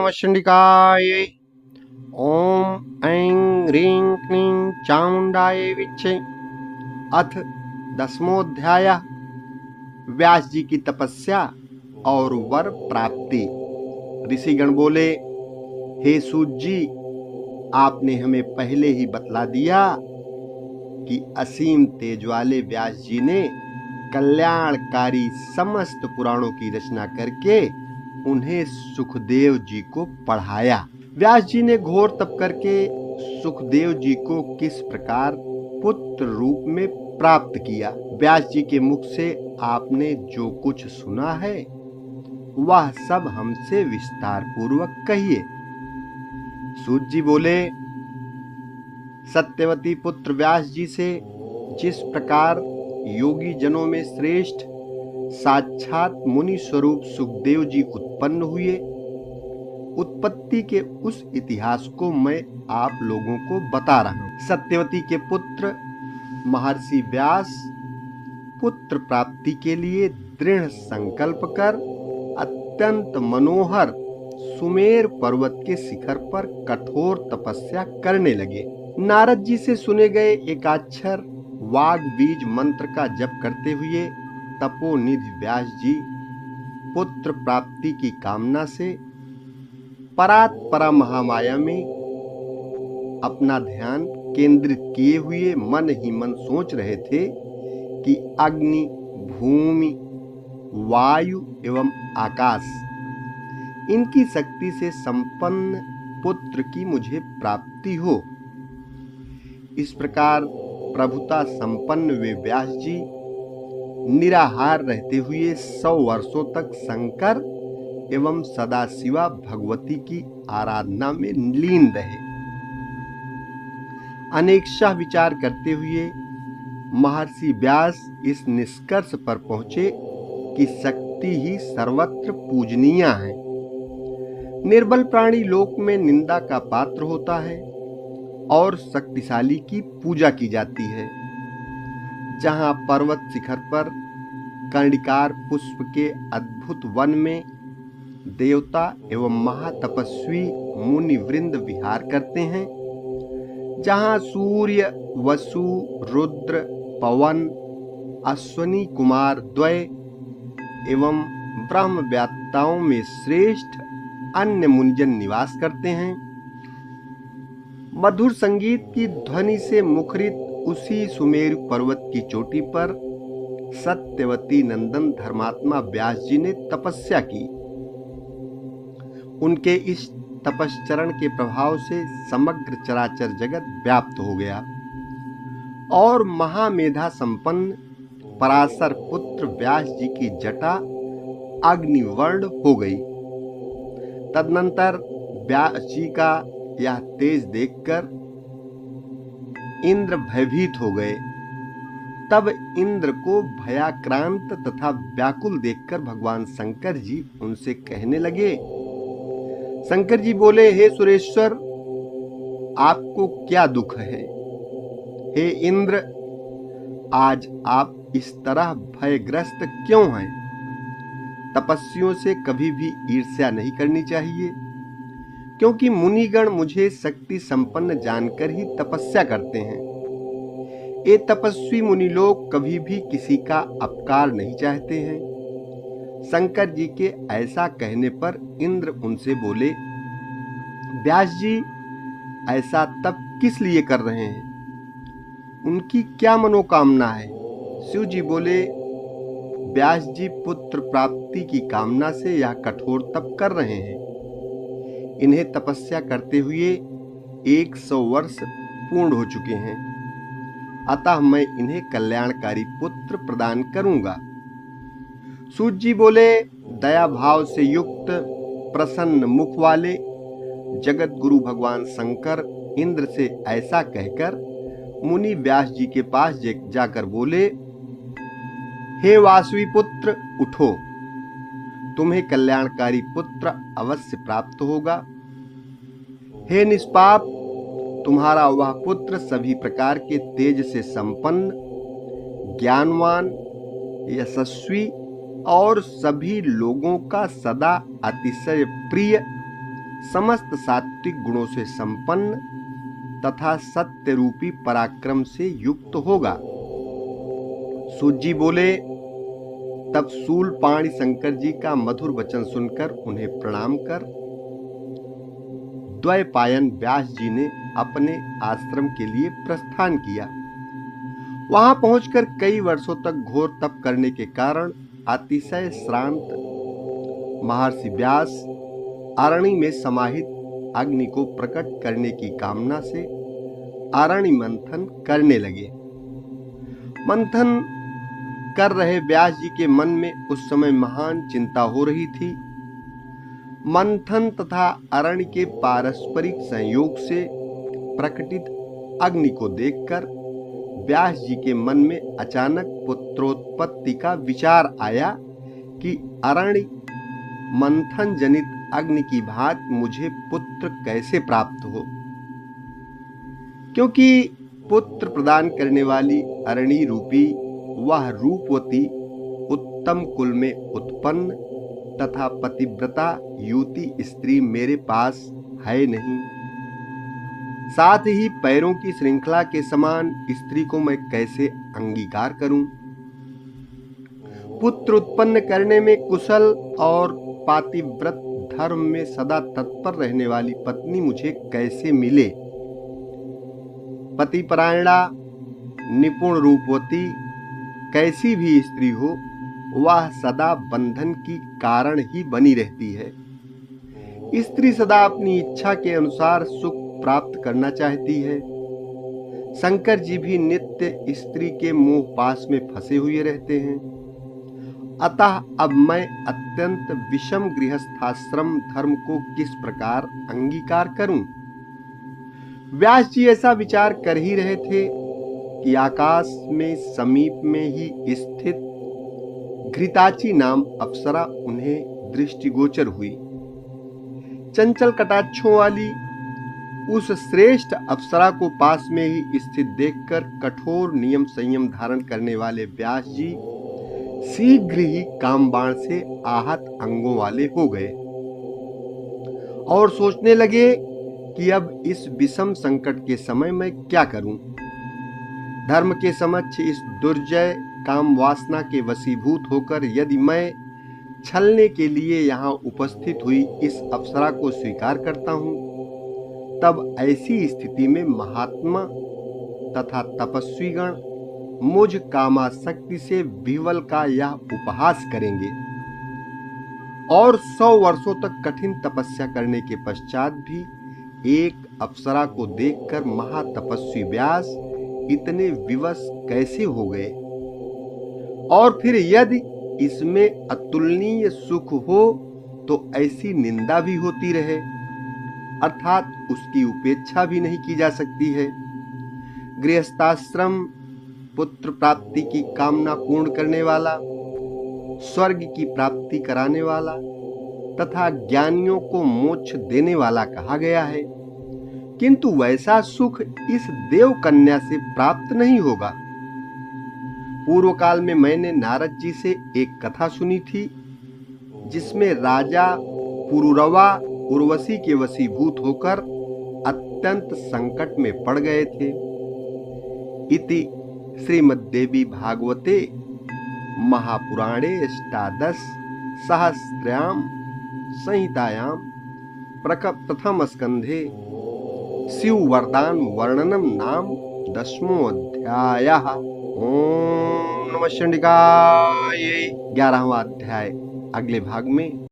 नमः ओम ऐं ह्रीं क्लीं चामुंडाय विच्चे। अथ 10वां व्यास जी की तपस्या और वर प्राप्ति। ऋषिगण बोले, हे सूत जी, आपने हमें पहले ही बतला दिया कि असीम तेज वाले व्यास जी ने कल्याणकारी समस्त पुराणों की रचना करके उन्हें सुखदेव जी को पढ़ाया। व्यास जी ने घोर तप करके सुखदेव जी को किस प्रकार पुत्र रूप में प्राप्त किया, व्यास जी के मुख से आपने जो कुछ सुना है वह सब हमसे विस्तार पूर्वक कहिए। सूत जी बोले, सत्यवती पुत्र व्यास जी से जिस प्रकार योगी जनों में श्रेष्ठ साक्षात मुनि स्वरूप सुखदेव जी उत्पन्न हुए, उत्पत्ति के उस इतिहास को मैं आप लोगों को बता रहा हूं। सत्यवती के पुत्र महर्षि व्यास पुत्र प्राप्ति के लिए दृढ़ संकल्प कर अत्यंत मनोहर सुमेर पर्वत के शिखर पर कठोर तपस्या करने लगे। नारद जी से सुने गए एकाक्षर वाग बीज मंत्र का जप करते हुए तपोनिधि व्यास जी पुत्र प्राप्ति की कामना से परात्परा महामाया में अपना ध्यान केंद्रित किए हुए मन ही मन सोच रहे थे कि अग्नि, भूमि, वायु एवं आकाश इनकी शक्ति से संपन्न पुत्र की मुझे प्राप्ति हो। इस प्रकार प्रभुता संपन्न वे व्यास जी निराहार रहते हुए 100 वर्षों तक शंकर एवं सदाशिवा भगवती की आराधना में लीन रहे। अनेकशः विचार करते हुए महर्षि व्यास इस निष्कर्ष पर पहुंचे कि शक्ति ही सर्वत्र पूजनीय है। निर्बल प्राणी लोक में निंदा का पात्र होता है और शक्तिशाली की पूजा की जाती है। जहां पर्वत शिखर पर कर्णिकार पुष्प के अद्भुत वन में देवता एवं महातपस्वी मुनि वृंद विहार करते हैं, जहां सूर्य, वसु, रुद्र, पवन, अश्वनी कुमार द्वय एवं ब्रह्म व्याताओं में श्रेष्ठ अन्य मुनिजन निवास करते हैं, मधुर संगीत की ध्वनि से मुखरित उसी सुमेरु पर्वत की चोटी पर सत्यवती नंदन धर्मात्मा व्यास जी ने तपस्या की। उनके इस तपश्चरण के प्रभाव से समग्र चराचर जगत व्याप्त हो गया और महामेधा संपन्न पराशर पुत्र व्यास जी की जटा अग्निवर्ण हो गई। तदनंतर व्यास जी का यह तेज देखकर इंद्र भयभीत हो गए। तब इंद्र को भयाक्रांत तथा व्याकुल देखकर भगवान शंकर जी उनसे कहने लगे। शंकर जी बोले, हे सुरेश्वर, आपको क्या दुख है? हे इंद्र, आज आप इस तरह भयग्रस्त क्यों हैं? तपस्वियों से कभी भी ईर्ष्या नहीं करनी चाहिए, क्योंकि मुनिगण मुझे शक्ति संपन्न जानकर ही तपस्या करते हैं। ये तपस्वी मुनि लोग कभी भी किसी का अपकार नहीं चाहते हैं। शंकर जी के ऐसा कहने पर इंद्र उनसे बोले, व्यास जी ऐसा तप किस लिए कर रहे हैं? उनकी क्या मनोकामना है? शिव जी बोले, व्यास जी पुत्र प्राप्ति की कामना से यह कठोर तप कर रहे हैं। इन्हें तपस्या करते हुए 100 वर्ष पूर्ण हो चुके हैं, अतः मैं इन्हें कल्याणकारी पुत्र प्रदान करूंगा। सूत जी बोले, दया भाव से युक्त प्रसन्न मुख वाले जगत गुरु भगवान शंकर इंद्र से ऐसा कहकर मुनि व्यास जी के पास जाकर बोले, हे वासवी पुत्र, उठो, तुम्हें कल्याणकारी पुत्र अवश्य प्राप्त होगा। हे निष्पाप, तुम्हारा वह पुत्र सभी प्रकार के तेज से संपन्न, ज्ञानवान, यशस्वी और सभी लोगों का सदा अतिशय प्रिय समस्त सात्विक गुणों से संपन्न तथा सत्य रूपी पराक्रम से युक्त होगा। सूत जी बोले। तब शूलपाणि शंकर जी का मधुर वचन सुनकर उन्हें प्रणाम कर द्वैपायन व्यास जी ने अपने आश्रम के लिए प्रस्थान किया। वहां पहुंचकर कई वर्षों तक घोर तप करने के कारण अतिशय श्रांत महर्षि व्यास अरणी में समाहित अग्नि को प्रकट करने की कामना से अरणी मंथन करने लगे। मंथन कर रहे व्यास जी के मन में उस समय महान चिंता हो रही थी। मंथन तथा अरण्य के पारस्परिक संयोग से प्रकटित अग्नि को देखकर व्यास जी के मन में अचानक पुत्रोत्पत्ति का विचार आया कि अरण्य मंथन जनित अग्नि की भांति मुझे पुत्र कैसे प्राप्त हो, क्योंकि पुत्र प्रदान करने वाली अरणी रूपी वह रूपवती उत्तम कुल में उत्पन्न तथा पतिव्रता युवती स्त्री मेरे पास है नहीं। साथ ही पैरों की श्रृंखला के समान स्त्री को मैं कैसे अंगीकार करूं? पुत्र उत्पन्न करने में कुशल और पातिव्रत धर्म में सदा तत्पर रहने वाली पत्नी मुझे कैसे मिले? पतिपरायणा निपुण रूपवती कैसी भी स्त्री हो, वह सदा बंधन की कारण ही बनी रहती है। स्त्री सदा अपनी इच्छा के अनुसार सुख प्राप्त करना चाहती है। शंकर जी भी नित्य स्त्री के मोह पास में फंसे हुए रहते हैं। अतः अब मैं अत्यंत विषम गृहस्थाश्रम धर्म को किस प्रकार अंगीकार करूं? व्यास जी ऐसा विचार कर ही रहे थे कि आकाश में समीप में ही स्थित घृताची नाम अप्सरा उन्हें दृष्टिगोचर हुई। चंचल कटाक्षों वाली उस श्रेष्ठ अप्सरा को पास में ही स्थित देखकर कठोर नियम संयम धारण करने वाले व्यास जी शीघ्र ही कामबाण से आहत अंगों वाले हो गए और सोचने लगे कि अब इस विषम संकट के समय मैं क्या करूं? धर्म के समक्ष इस दुर्जय काम वासना के वशीभूत होकर यदि मैं छलने के लिए यहाँ उपस्थित हुई इस अप्सरा को स्वीकार करता हूँ, तब ऐसी स्थिति में महात्मा तथा तपस्वीगण मुझ कामासक्ति से विवल का यह उपहास करेंगे और 100 वर्षों तक कठिन तपस्या करने के पश्चात भी एक अप्सरा को देखकर महातपस्वी व्यास इतने विवश कैसे हो गए? और फिर यदि इसमें अतुलनीय सुख हो तो ऐसी निंदा भी होती रहे, अर्थात उसकी उपेक्षा भी नहीं की जा सकती है। गृहस्थाश्रम पुत्र प्राप्ति की कामना पूर्ण करने वाला, स्वर्ग की प्राप्ति कराने वाला तथा ज्ञानियों को मोक्ष देने वाला कहा गया है, किंतु वैसा सुख इस देव कन्या से प्राप्त नहीं होगा। पूर्व काल में मैंने नारद जी से एक कथा सुनी थी, जिसमें राजा पुरुरवा उर्वशी के वशीभूत होकर अत्यंत संकट में पड़ गए थे। इति श्रीमद्देवी भागवते महापुराणे अष्टादश सहस्रयाम संहितायां प्रथम स्कंधे शिव वरदान वर्णनम नाम 10वां अध्यायः। ओम नमः शिवाय। 11वां अध्याय अगले भाग में